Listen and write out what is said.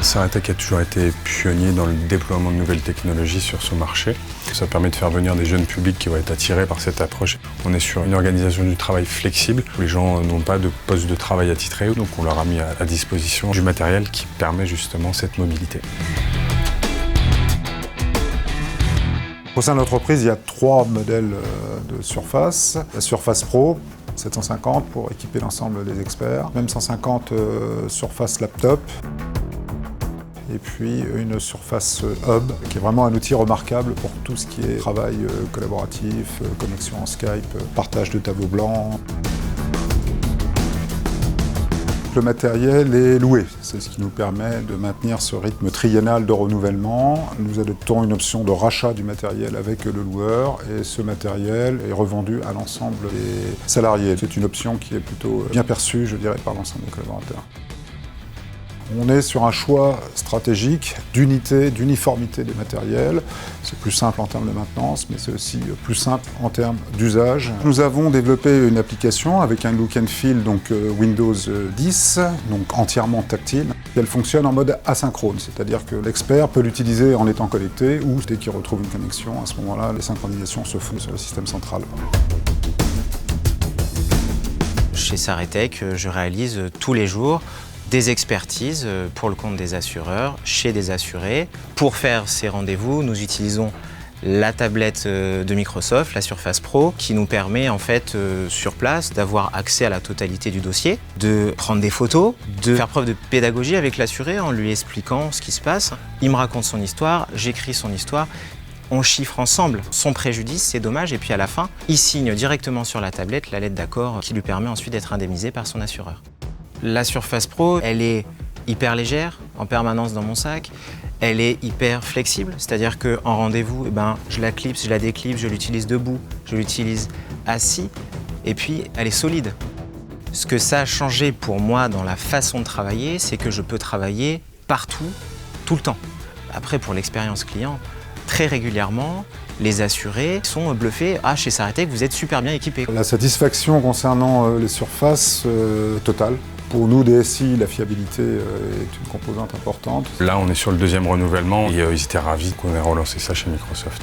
Saratec a toujours été pionnier dans le déploiement de nouvelles technologies sur ce marché. Ça permet de faire venir des jeunes publics qui vont être attirés par cette approche. On est sur une organisation du travail flexible, où les gens n'ont pas de poste de travail attitré, donc on leur a mis à disposition du matériel qui permet justement cette mobilité. Au sein de l'entreprise, il y a 3 modèles de Surface. La Surface Pro, 750 pour équiper l'ensemble des experts, même 150 Surface Laptop. Et puis une Surface Hub, qui est vraiment un outil remarquable pour tout ce qui est travail collaboratif, connexion en Skype, partage de tableaux blancs. Le matériel est loué, c'est ce qui nous permet de maintenir ce rythme triennal de renouvellement. Nous adoptons une option de rachat du matériel avec le loueur et ce matériel est revendu à l'ensemble des salariés. C'est une option qui est plutôt bien perçue, je dirais, par l'ensemble des collaborateurs. On est sur un choix stratégique d'unité, d'uniformité des matériels. C'est plus simple en termes de maintenance, mais c'est aussi plus simple en termes d'usage. Nous avons développé une application avec un look and feel, donc Windows 10, donc entièrement tactile. Elle fonctionne en mode asynchrone, c'est-à-dire que l'expert peut l'utiliser en étant connecté ou dès qu'il retrouve une connexion, à ce moment-là, les synchronisations se font sur le système central. Chez Saratec, je réalise tous les jours des expertises pour le compte des assureurs, chez des assurés. Pour faire ces rendez-vous, nous utilisons la tablette de Microsoft, la Surface Pro, qui nous permet en fait sur place d'avoir accès à la totalité du dossier, de prendre des photos, de faire preuve de pédagogie avec l'assuré en lui expliquant ce qui se passe. Il me raconte son histoire, j'écris son histoire. On chiffre ensemble son préjudice, ses dommages, et puis à la fin, il signe directement sur la tablette la lettre d'accord qui lui permet ensuite d'être indemnisé par son assureur. La Surface Pro, elle est hyper légère, en permanence dans mon sac. Elle est hyper flexible, c'est-à-dire qu'en rendez-vous, je la clipse, je la déclipse, je l'utilise debout, je l'utilise assis, et puis elle est solide. Ce que ça a changé pour moi dans la façon de travailler, c'est que je peux travailler partout, tout le temps. Après, pour l'expérience client, très régulièrement, les assurés sont bluffés. Ah, chez Saratec, vous êtes super bien équipés. La satisfaction concernant les surfaces totale. Pour nous, DSI, la fiabilité est une composante importante. Là, on est sur le 2e renouvellement et ils étaient ravis qu'on ait relancé ça chez Microsoft.